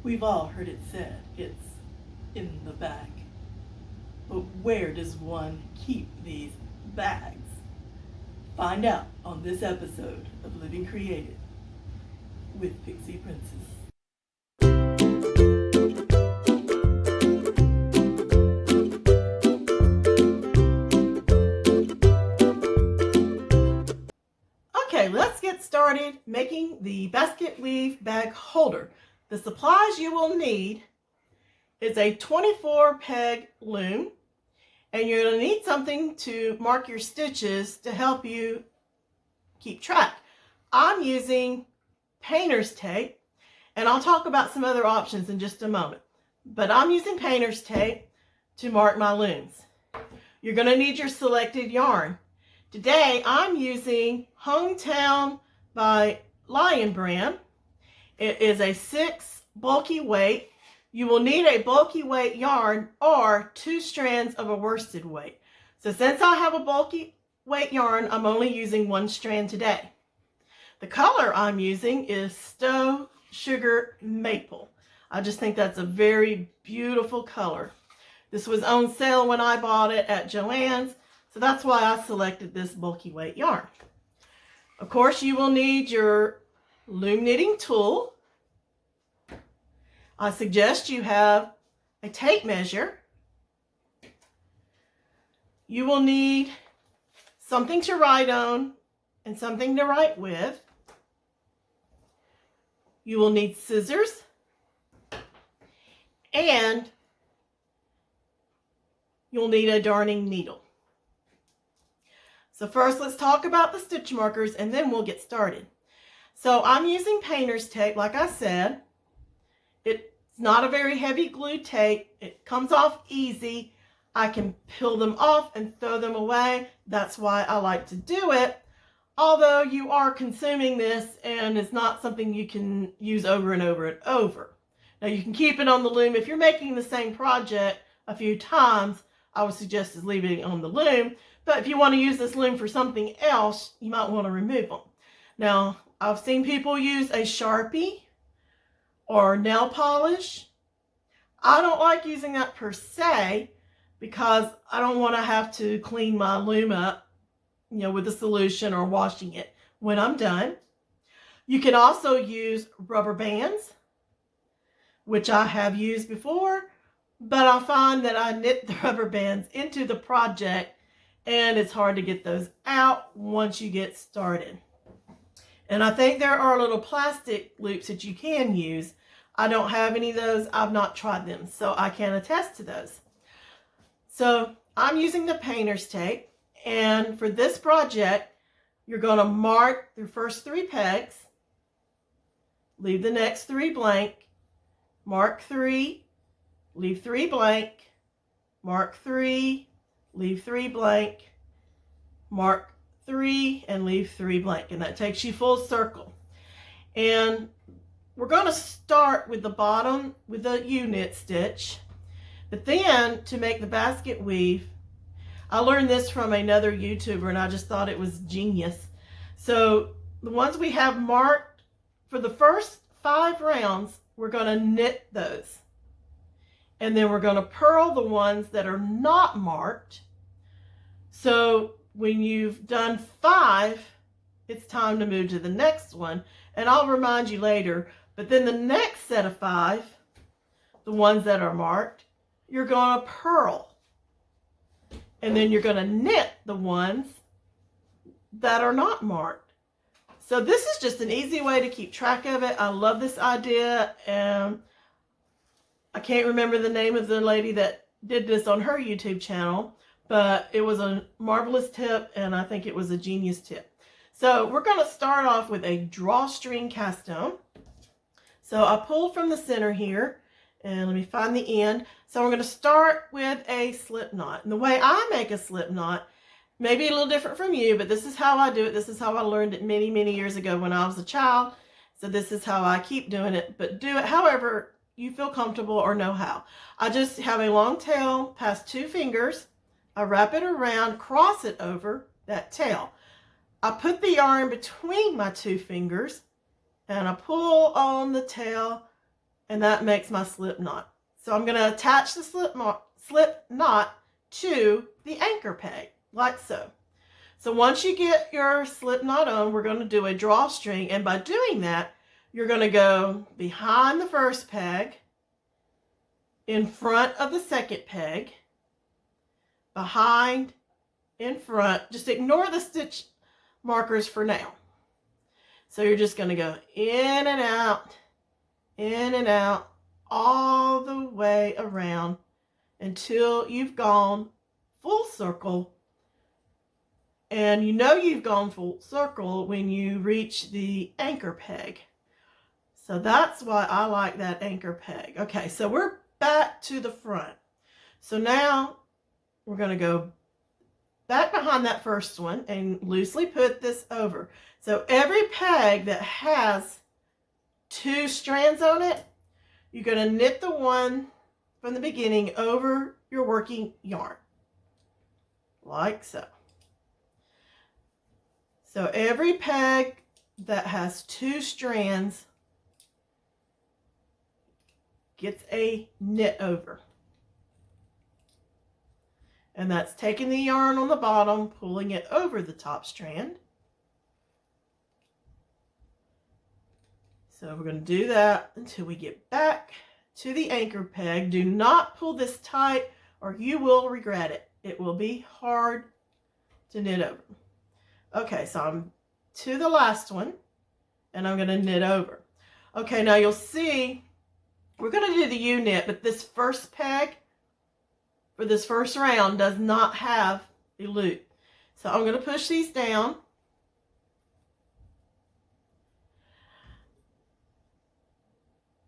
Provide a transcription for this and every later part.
We've all heard it said, it's in the bag. But where does one keep these bags? Find out on this episode of Living Created with Pixie Princess. Okay, let's get started making the basket weave bag holder. The supplies you will need is a 24 peg loom, and you're going to need something to mark your stitches to help you keep track. I'm using painter's tape, and I'll talk about some other options in just a moment. But I'm using painter's tape to mark my looms. You're going to need your selected yarn. Today I'm using Hometown by Lion Brand. It is a 6 bulky weight. You will need a bulky weight yarn or 2 strands of a worsted weight. So since I have a bulky weight yarn, I'm only using 1 strand today. The color I'm using is Stowe Sugar Maple. I just think that's a very beautiful color. This was on sale when I bought it at Joann's, so that's why I selected this bulky weight yarn. Of course, you will need your loom knitting tool. I suggest you have a tape measure. You will need something to write on and something to write with. You will need scissors and you'll need a darning needle. So first, let's talk about the stitch markers and then we'll get started. So I'm using painter's tape, like I said. It's not a very heavy glue tape. It comes off easy. I can peel them off and throw them away. That's why I like to do it. Although you are consuming this and it's not something you can use over and over and over. Now you can keep it on the loom. If you're making the same project a few times, I would suggest is leaving it on the loom. But if you want to use this loom for something else, you might want to remove them. Now, I've seen people use a Sharpie or nail polish. I don't like using that per se because I don't want to have to clean my loom up, with a solution or washing it when I'm done. You can also use rubber bands, which I have used before, but I find that I knit the rubber bands into the project and it's hard to get those out once you get started. And I think there are little plastic loops that you can use. I don't have any of those. I've not tried them, so I can't attest to those. So I'm using the painter's tape, and for this project, you're going to mark the first 3 pegs, leave the next 3 blank, mark 3, leave 3 blank, mark 3, leave 3 blank, mark 3, and leave 3 blank, and that takes you full circle. And we're going to start with the bottom with a U-knit stitch, but then to make the basket weave, I learned this from another YouTuber and I just thought it was genius. So the ones we have marked for the first 5 rounds, we're going to knit those. And then we're going to purl the ones that are not marked. So when you've done 5, it's time to move to the next one. And I'll remind you later, but then the next set of 5, the ones that are marked, you're going to purl. And then you're going to knit the ones that are not marked. So this is just an easy way to keep track of it. I love this idea. And I can't remember the name of the lady that did this on her YouTube channel, but it was a marvelous tip and I think it was a genius tip. So we're going to start off with a drawstring cast on. So I pulled from the center here and let me find the end. So we're going to start with a slip knot. And the way I make a slip knot may be a little different from you, but this is how I do it. This is how I learned it many, many years ago when I was a child. So this is how I keep doing it, but do it however you feel comfortable or know how. I just have a long tail past 2 fingers. I wrap it around, cross it over that tail. I put the yarn between my 2 fingers and I pull on the tail and that makes my slip knot. So I'm going to attach the slip knot to the anchor peg, like so. So once you get your slip knot on, we're going to do a drawstring, and by doing that, you're going to go behind the first peg, in front of the second peg, behind, in front. Just ignore the stitch markers for now. So you're just going to go in and out, all the way around until you've gone full circle. And you know you've gone full circle when you reach the anchor peg. So that's why I like that anchor peg. Okay, so we're back to the front. So now we're going to go back behind that first one and loosely put this over. So every peg that has 2 strands on it, you're going to knit the one from the beginning over your working yarn, like so. So every peg that has 2 strands gets a knit over. And that's taking the yarn on the bottom, pulling it over the top strand. So we're going to do that until we get back to the anchor peg. Do not pull this tight or you will regret it. It will be hard to knit over. Okay, so I'm to the last one and I'm going to knit over. Okay, now you'll see we're going to do the U-knit, but this first peg for this first round does not have a loop. So I'm going to push these down.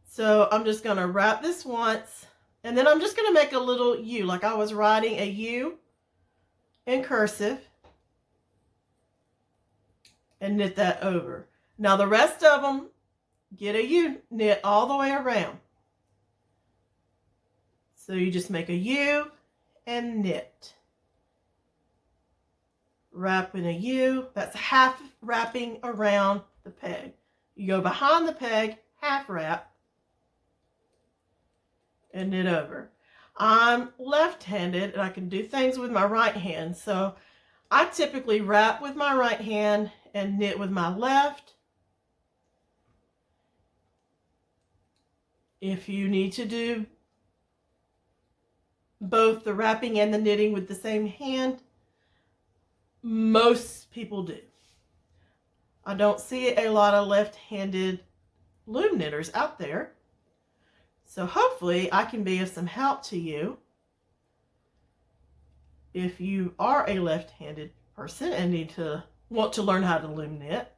So I'm just going to wrap this once, and then I'm just going to make a little U, like I was writing a U in cursive, and knit that over. Now the rest of them get a U knit all the way around. So you just make a U and knit. Wrap in a U. That's half wrapping around the peg. You go behind the peg, half wrap, and knit over. I'm left-handed and I can do things with my right hand. So I typically wrap with my right hand and knit with my left. If you need to do both the wrapping and the knitting with the same hand, most people do. I don't see a lot of left-handed loom knitters out there. So hopefully I can be of some help to you if you are a left-handed person and want to learn how to loom knit.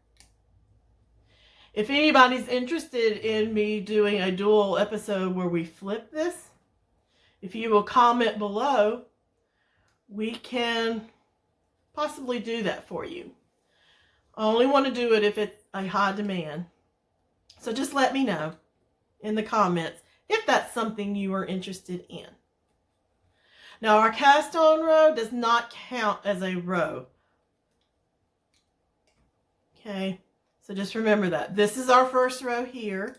If anybody's interested in me doing a dual episode where we flip this, if you will comment below, we can possibly do that for you. I only want to do it if it's a high demand. So just let me know in the comments if that's something you are interested in. Now our cast on row does not count as a row. Okay, so just remember that. This is our first row here.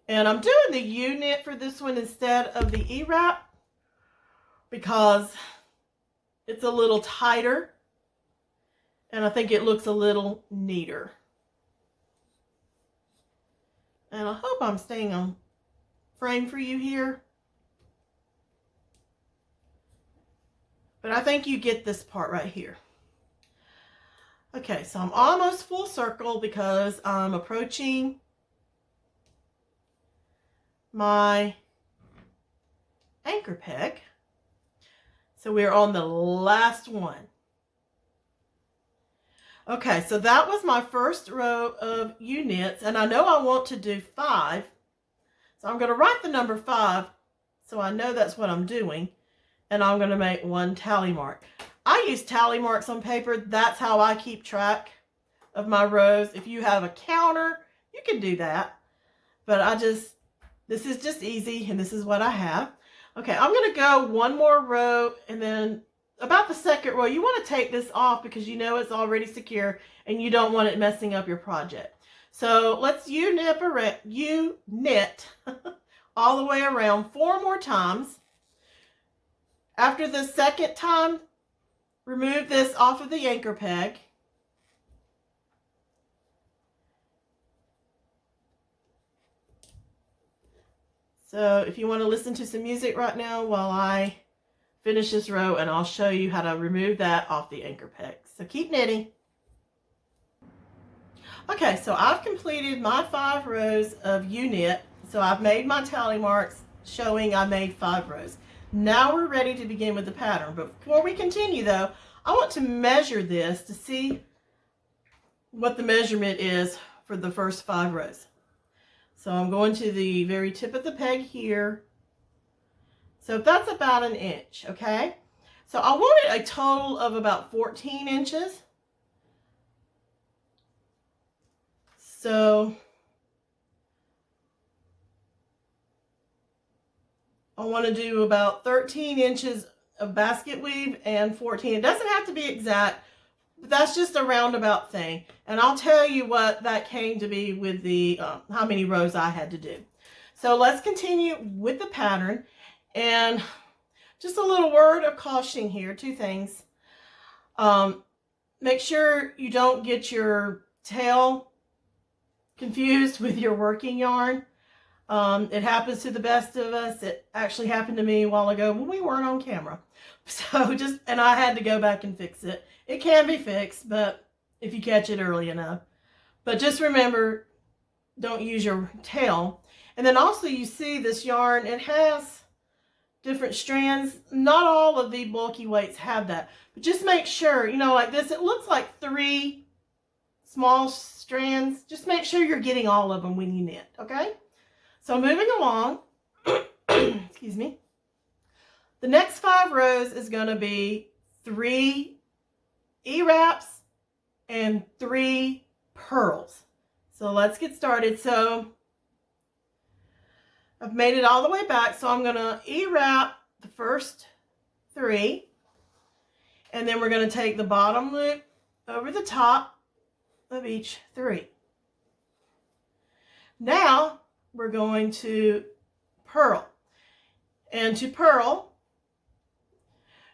And I'm doing the U-knit for this one instead of the E-wrap because it's a little tighter and I think it looks a little neater. And I hope I'm staying on frame for you here. But I think you get this part right here. Okay, so I'm almost full circle because I'm approaching my anchor peg. So we're on the last one. Okay, so that was my first row of U-knits, and I know I want to do 5. So I'm going to write the number 5 so I know that's what I'm doing, and I'm going to make 1 tally mark. I use tally marks on paper. That's how I keep track of my rows. If you have a counter, you can do that. But this is just easy, and this is what I have. Okay, I'm going to go 1 more row, and then about the second row, you want to take this off because you know it's already secure, and you don't want it messing up your project. So let's U-knit all the way around 4 more times. After the second time, remove this off of the anchor peg. So if you want to listen to some music right now while I finish this row, and I'll show you how to remove that off the anchor peg. So keep knitting. Okay, so I've completed my 5 rows of U-knit. So I've made my tally marks showing I made 5 rows. Now we're ready to begin with the pattern. But before we continue though, I want to measure this to see what the measurement is for the first 5 rows. So I'm going to the very tip of the peg here. So that's about 1 inch, okay? So I wanted a total of about 14 inches. So I want to do about 13 inches of basket weave and 14. It doesn't have to be exact, but that's just a roundabout thing. And I'll tell you what that came to be with the how many rows I had to do. So let's continue with the pattern. And just a little word of caution here, 2 things. Make sure you don't get your tail confused with your working yarn. It happens to the best of us. It actually happened to me a while ago when we weren't on camera. So and I had to go back and fix it. It can be fixed, but if you catch it early enough. But just remember, don't use your tail. And then also you see this yarn, it has different strands. Not all of the bulky weights have that. But just make sure, you know, like this, it looks like 3 small strands. Just make sure you're getting all of them when you knit, okay? So moving along, excuse me, the next 5 rows is going to be 3 E-wraps and 3 purls. So let's get started. So I've made it all the way back, so I'm going to E-wrap the first 3, and then we're going to take the bottom loop over the top of each 3. Now we're going to purl. And to purl,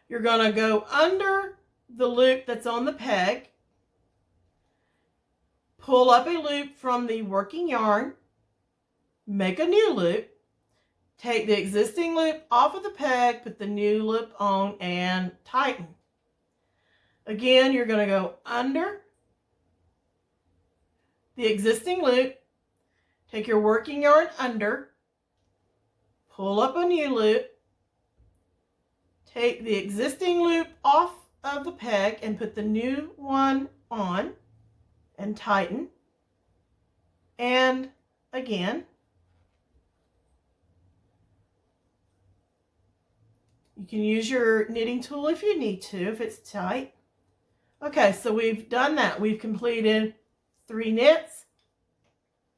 you're going to go under the loop that's on the peg, pull up a loop from the working yarn, make a new loop, take the existing loop off of the peg, put the new loop on, and tighten. Again, you're going to go under the existing loop, take your working yarn under, pull up a new loop, take the existing loop off of the peg and put the new one on and tighten. And again, you can use your knitting tool if you need to, if it's tight. Okay, so we've done that. We've completed 3 knits,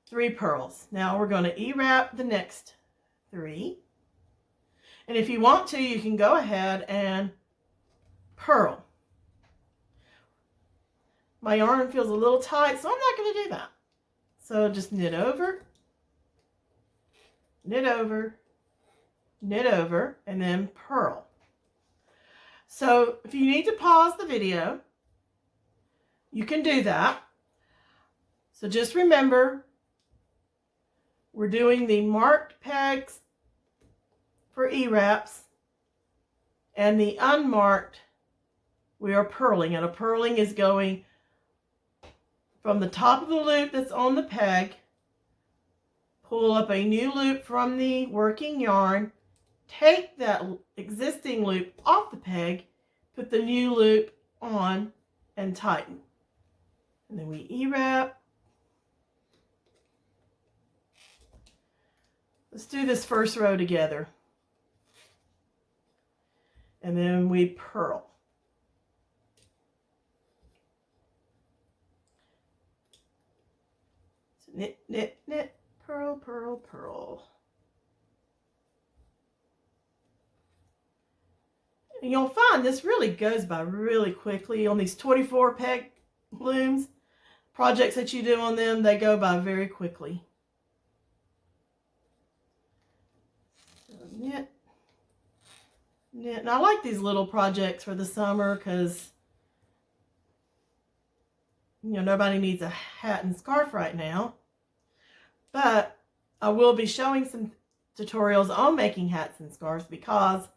3 purls. Now we're going to E-wrap the next 3. And if you want to, you can go ahead and purl. My yarn feels a little tight, so I'm not going to do that. So just knit over, knit over, knit over, and then purl. So if you need to pause the video, you can do that. So just remember, we're doing the marked pegs for E-wraps, and the unmarked we are purling. And a purling is going from the top of the loop that's on the peg, pull up a new loop from the working yarn, take that existing loop off the peg, put the new loop on, and tighten. And then we E-wrap. Let's do this first row together. And then we purl. So knit, knit, knit, purl, purl, purl. And you'll find this really goes by really quickly on these 24 peg looms. projects that you do on them, they go by very quickly. So knit, knit. And I like these little projects for the summer because, you know, nobody needs a hat and scarf right now. But I will be showing some tutorials on making hats and scarves, because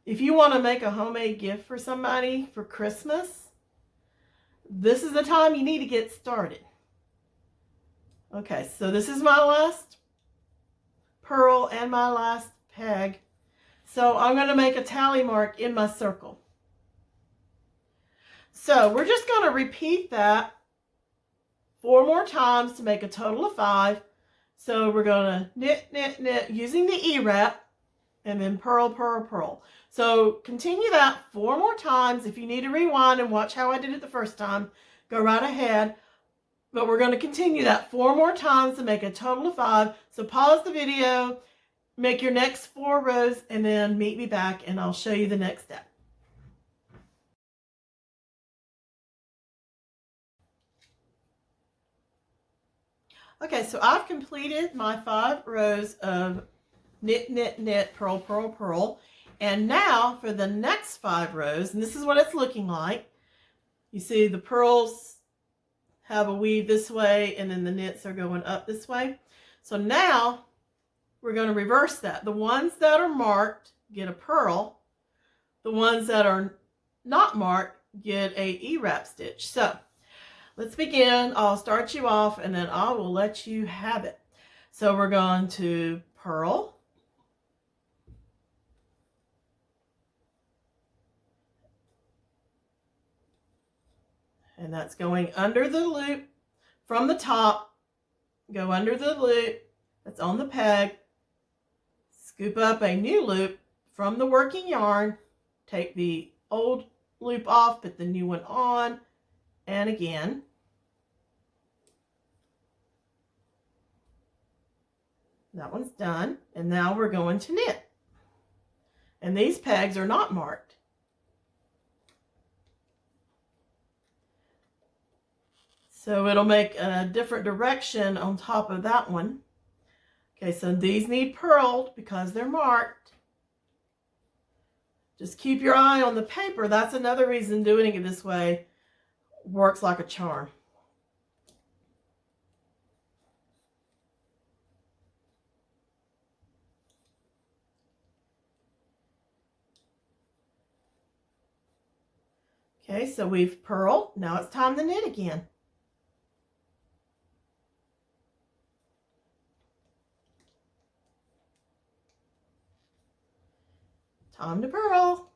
if you want to make a homemade gift for somebody for Christmas, this is the time you need to get started. Okay, so this is my last purl and my last peg. So I'm going to make a tally mark in my circle. So we're just going to repeat that 4 more times to make a total of 5. So we're going to knit, knit, knit using the E-wrap, and then purl, purl, purl. So continue that 4 more times. If you need to rewind and watch how I did it the first time, go right ahead. But we're going to continue that 4 more times to make a total of 5. So pause the video, make your next 4 rows, and then meet me back and I'll show you the next step. Okay, so I've completed my 5 rows of knit, knit, knit, purl, purl, purl. And now for the next 5 rows, and this is what it's looking like. You see the purls have a weave this way, and then the knits are going up this way. So now we're going to reverse that. The ones that are marked get a purl. The ones that are not marked get a E-wrap stitch. So let's begin. I'll start you off and then I will let you have it. So we're going to purl, and that's going under the loop from the top. Go under the loop that's on the peg, scoop up a new loop from the working yarn, take the old loop off, put the new one on, and again. That one's done, and now we're going to knit. And these pegs are not marked. So it'll make a different direction on top of that one. Okay, so these need purled because they're marked. Just keep your eye on the paper. That's another reason doing it this way works like a charm. Okay, so we've purled. Now it's time to knit again. Time to purl.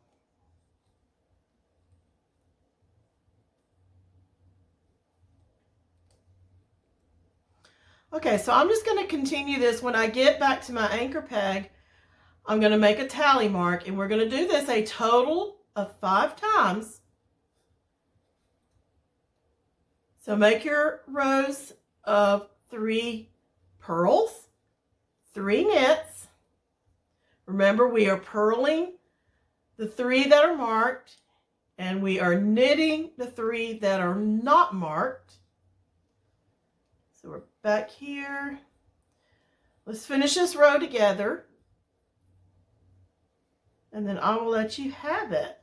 Okay, so I'm just going to continue this. When I get back to my anchor peg, I'm going to make a tally mark, and we're going to do this a total of 5 times. So make your rows of 3 purls, 3 knits. Remember, we are purling the 3 that are marked, and we are knitting the 3 that are not marked. So we're back here. Let's finish this row together, and then I will let you have it.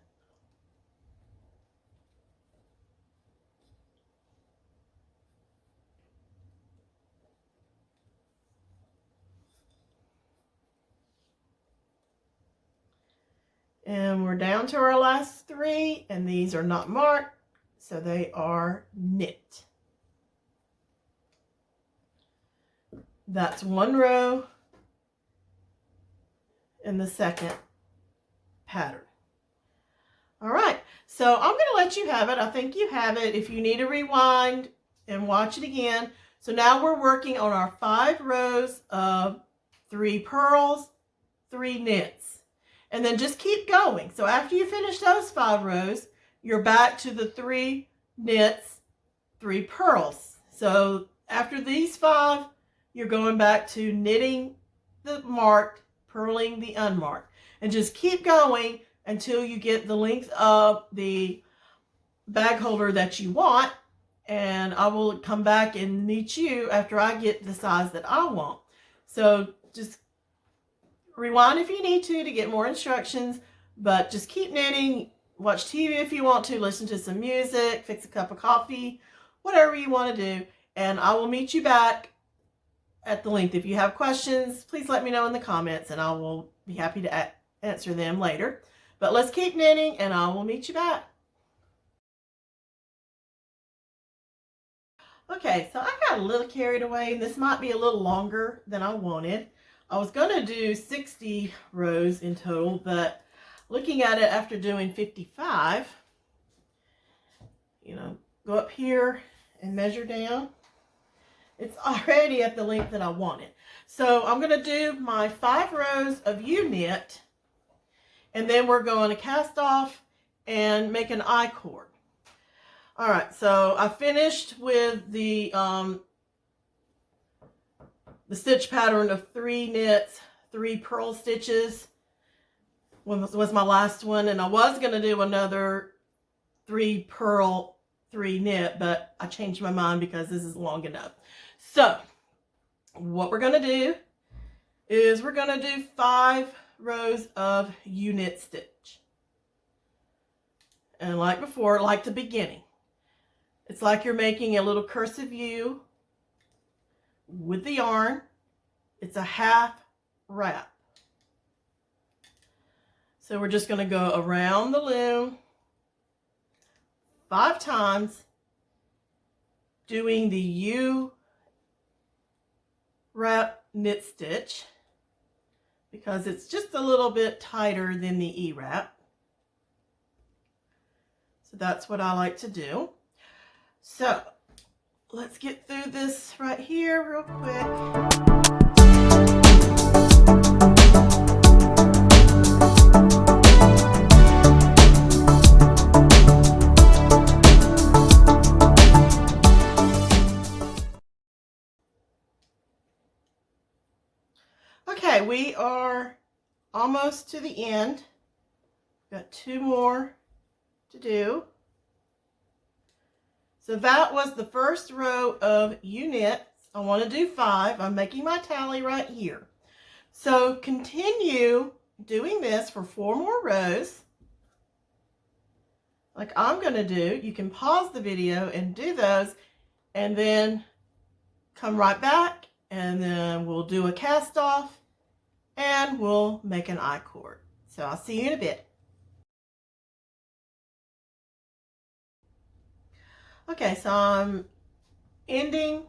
And we're down to our last 3, and these are not marked, so they are knit. That's 1 row in the second pattern. All right, so I'm going to let you have it. I think you have it. If you need to rewind and watch it again. So now we're working on our 5 rows of 3 purls, 3 knits. And then just keep going. So after you finish those 5 rows, you're back to the 3 knits, 3 purls. So after these 5, you're going back to knitting the marked, purling the unmarked. And just keep going until you get the length of the bag holder that you want. and I will come back and knit you after I get the size that I want. So just rewind if you need to get more instructions, but just keep knitting, watch TV if you want to, listen to some music, fix a cup of coffee, whatever you want to do, and I will meet you back at the length. If you have questions, please let me know in the comments and I will be happy to answer them later. But let's keep knitting and I will meet you back. Okay, so I got a little carried away, and this might be a little longer than I wanted. I was going to do 60 rows in total, but looking at it after doing 55, go up here and measure down. It's already at the length that I wanted. So I'm going to do my 5 rows of U-knit, and then we're going to cast off and make an I-cord. All right, so I finished with the stitch pattern of 3 knits, 3 purl stitches. Was my last one, and I was going to do another 3 purl, 3 knit, but I changed my mind because this is long enough. So what we're going to do is we're going to do 5 rows of U-knit stitch. And like before, like the beginning, it's like you're making a little cursive U with the yarn. It's a half wrap. So we're just going to go around the loom 5 times, doing the U wrap knit stitch because it's just a little bit tighter than the E wrap. So that's what I like to do. So let's get through this right here real quick. Okay, we are almost to the end. Got 2 more to do. So that was the first row of U-knits. I want to do 5. I'm making my tally right here. So continue doing this for 4 more rows. Like I'm going to do. You can pause the video and do those, and then come right back, and then we'll do a cast off, and we'll make an I-cord. So I'll see you in a bit. Okay, so I'm ending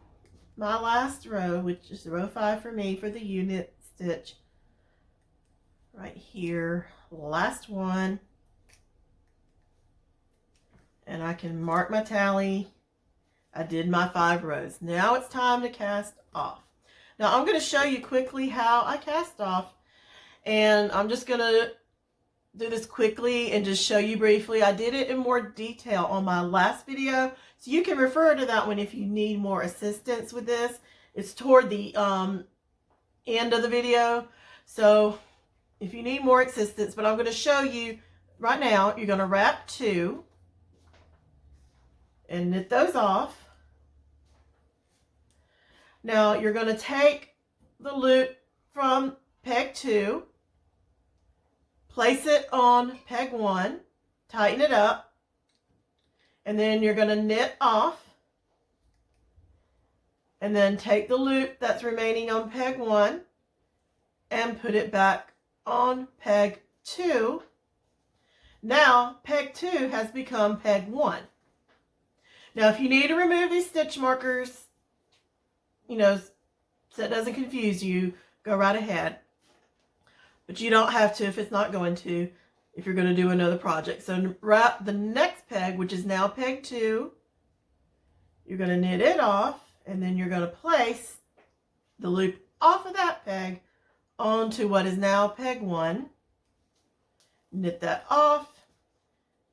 my last row, which is row 5 for me for the U-knit stitch. Right here, last one. And I can mark my tally. I did my 5 rows. Now it's time to cast off. Now I'm going to show you quickly how I cast off. And I'm just going to do this quickly and just show you briefly. I did it in more detail on my last video, so you can refer to that one if you need more assistance with this. It's toward the end of the video, so if you need more assistance, but I'm going to show you right now. You're going to wrap 2 and knit those off. Now you're going to take the loop from peg 2, place it on peg 1, tighten it up, and then you're going to knit off, and then take the loop that's remaining on peg 1 and put it back on peg 2. Now peg 2 has become peg 1. Now if you need to remove these stitch markers, so it doesn't confuse you, go right ahead. But you don't have to if it's not going to, if you're going to do another project. So wrap the next peg, which is now peg 2. You're going to knit it off, and then you're going to place the loop off of that peg onto what is now peg 1. Knit that off,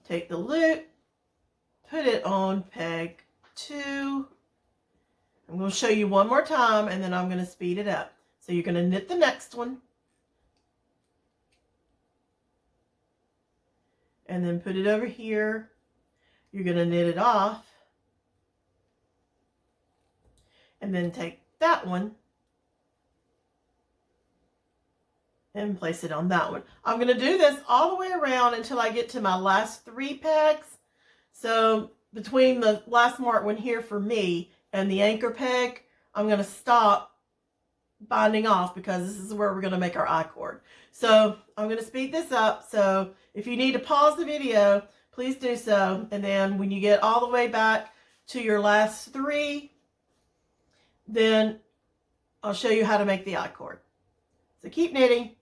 take the loop, put it on peg 2. I'm going to show you one more time, and then I'm going to speed it up. So you're going to knit the next one, and then put it over here. You're going to knit it off, and then take that one and place it on that one. I'm going to do this all the way around until I get to my last 3 pegs. So between the last marked one here for me and the anchor peg, I'm going to stop binding off because this is where we're going to make our I-cord. So I'm going to speed this up. So if you need to pause the video, please do so. And then when you get all the way back to your last 3, then I'll show you how to make the I-cord. So keep knitting.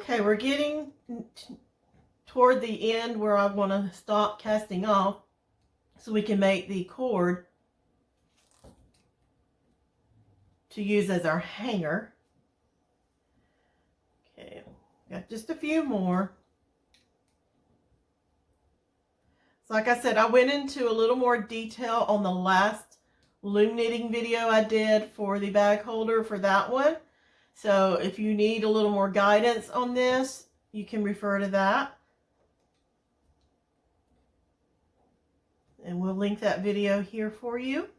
Okay, we're getting toward the end where I want to stop casting off so we can make the cord to use as our hanger. Okay, got just a few more. So like I said, I went into a little more detail on the last loom knitting video I did for the bag holder for that one. So if you need a little more guidance on this, you can refer to that. And we'll link that video here for you.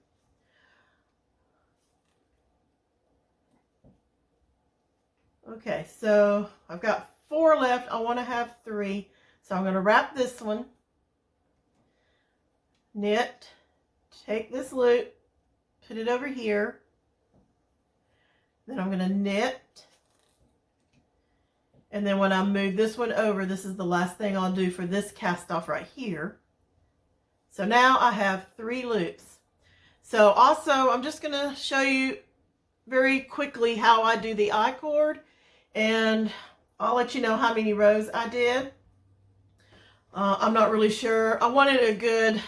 Okay, so I've got 4 left. I want to have 3. So I'm going to wrap this one, knit, take this loop, put it over here. Then I'm going to knit, and then when I move this one over, this is the last thing I'll do for this cast off right here. So now I have 3 loops. So also I'm just going to show you very quickly how I do the I-cord, and I'll let you know how many rows I did. I'm not really sure. I wanted a good,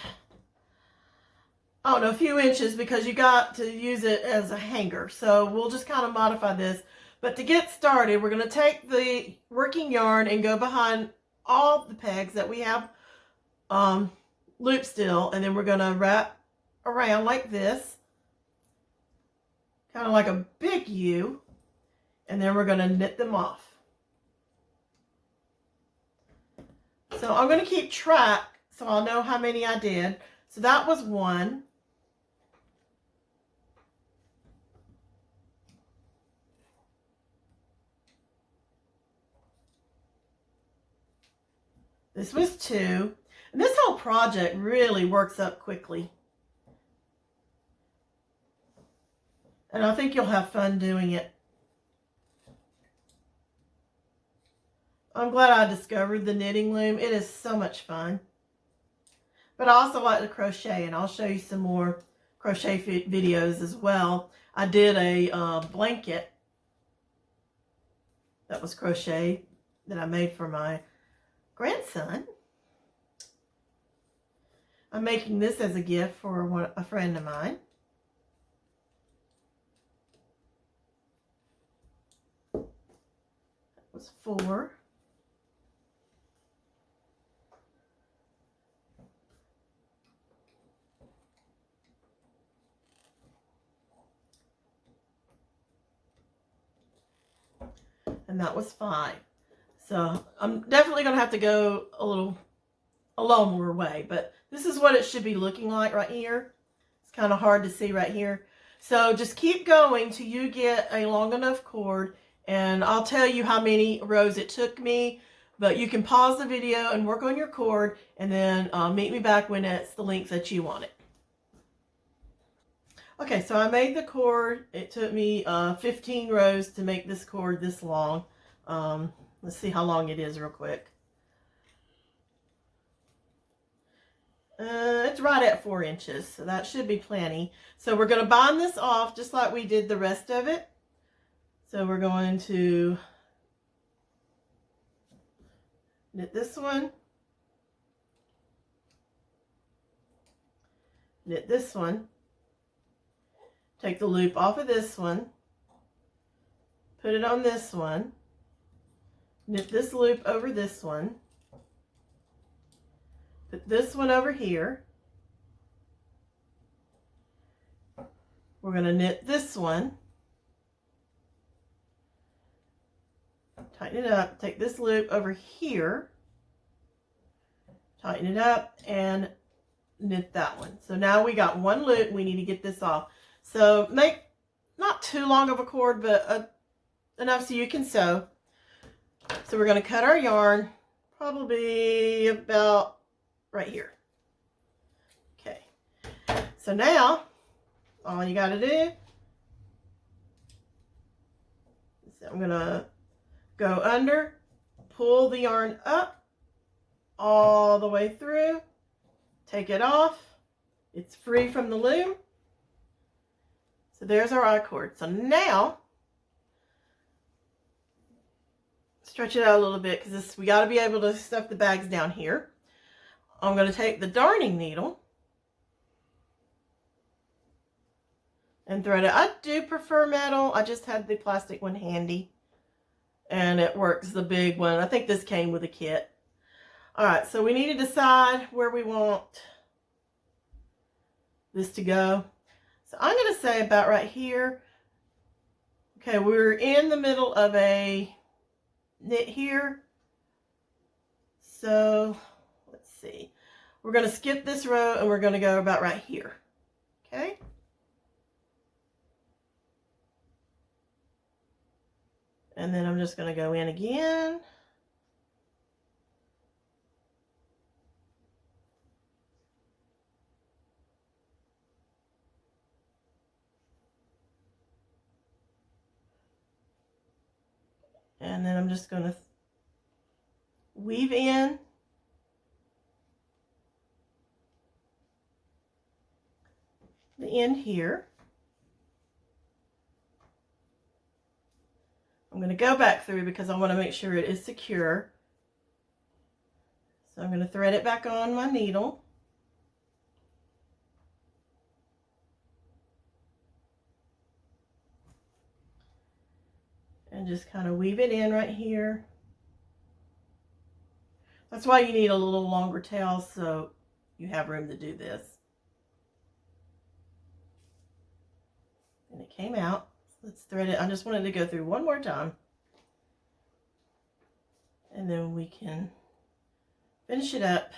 I don't know, a few inches because you got to use it as a hanger. So we'll just kind of modify this. But to get started, we're going to take the working yarn and go behind all the pegs that we have loop still. And then we're going to wrap around like this, kind of like a big U. And then we're going to knit them off. So I'm going to keep track so I'll know how many I did. So that was 1. This was 2. And this whole project really works up quickly. And I think you'll have fun doing it. I'm glad I discovered the knitting loom. It is so much fun. But I also like to crochet, and I'll show you some more crochet videos as well. I did a blanket that was crocheted that I made for my grandson. I'm making this as a gift for a friend of mine. That was 4. And that was 5. So I'm definitely going to have to go a longer way, but this is what it should be looking like right here. It's kind of hard to see right here. So just keep going till you get a long enough cord, and I'll tell you how many rows it took me, but you can pause the video and work on your cord, and then meet me back when it's the length that you want it. Okay, so I made the cord. It took me 15 rows to make this cord this long. Let's see how long it is real quick. It's right at 4 inches, so that should be plenty. So we're going to bind this off just like we did the rest of it. So we're going to knit this one, knit this one, take the loop off of this one, put it on this one, knit this loop over this one, put this one over here. We're going to knit this one, tighten it up, take this loop over here, tighten it up, and knit that one. So now we got one loop. We need to get this off. So make not too long of a cord, but enough so you can sew. So we're going to cut our yarn probably about right here. Okay. So now all you got to do is I'm going to go under, pull the yarn up all the way through, take it off. It's free from the loom. So there's our I-cord. So now, stretch it out a little bit because we got to be able to stuff the bags down here. I'm going to take the darning needle and thread it. I do prefer metal. I just had the plastic one handy and it works, the big one. I think this came with a kit. All right, so we need to decide where we want this to go. So I'm going to say about right here. Okay, we're in the middle of a knit here. So let's see. We're going to skip this row and we're going to go about right here. Okay. And then I'm just going to go in again. And then I'm just going to weave in the end here. I'm going to go back through because I want to make sure it is secure. So I'm going to thread it back on my needle. And just kind of weave it in right here. That's why you need a little longer tail so you have room to do this. And it came out. Let's thread it. I just wanted to go through one more time. And then we can finish it up.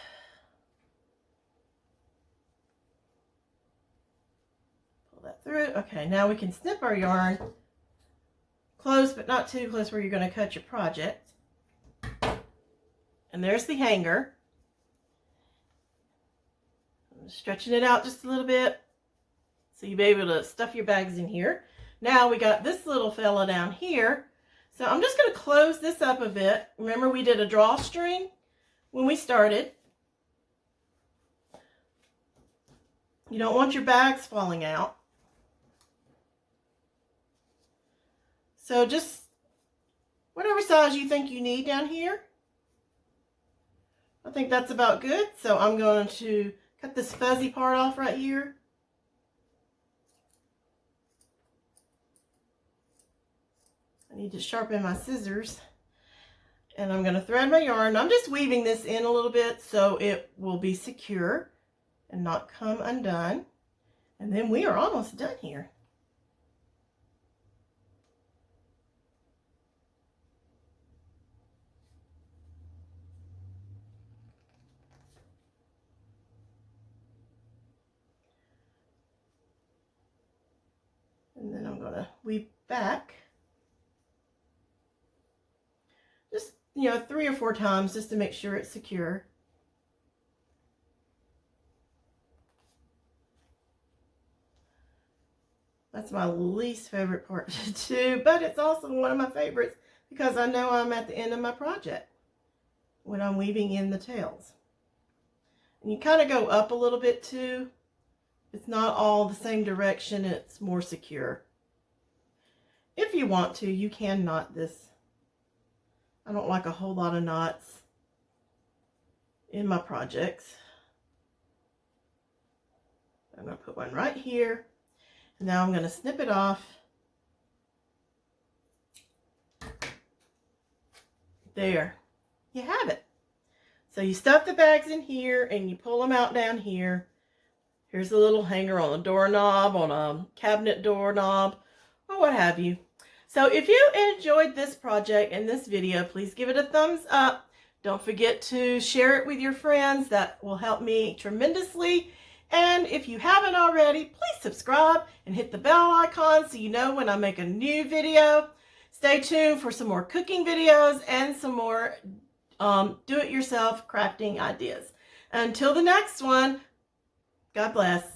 Pull that through. Okay, now we can snip our yarn. Close, but not too close where you're going to cut your project. And there's the hanger. I'm stretching it out just a little bit so you'll be able to stuff your bags in here. Now we got this little fella down here. So I'm just going to close this up a bit. Remember we did a drawstring when we started. You don't want your bags falling out. So just whatever size you think you need down here. I think that's about good. So I'm going to cut this fuzzy part off right here. I need to sharpen my scissors. And I'm going to thread my yarn. I'm just weaving this in a little bit so it will be secure and not come undone. And then we are almost done here. And then I'm going to weave back. Just, 3 or 4 times just to make sure it's secure. That's my least favorite part to do, but it's also one of my favorites because I know I'm at the end of my project when I'm weaving in the tails. And you kind of go up a little bit too. It's not all the same direction, it's more secure. If you want to, you can knot this. I don't like a whole lot of knots in my projects. I'm going to put one right here. And now I'm going to snip it off. There. You have it. So you stuff the bags in here and you pull them out down here. Here's a little hanger on a doorknob, on a cabinet doorknob, or what have you. So if you enjoyed this project and this video, please give it a thumbs up. Don't forget to share it with your friends. That will help me tremendously. And if you haven't already, please subscribe and hit the bell icon so you know when I make a new video. Stay tuned for some more cooking videos and some more do-it-yourself crafting ideas. Until the next one, God bless.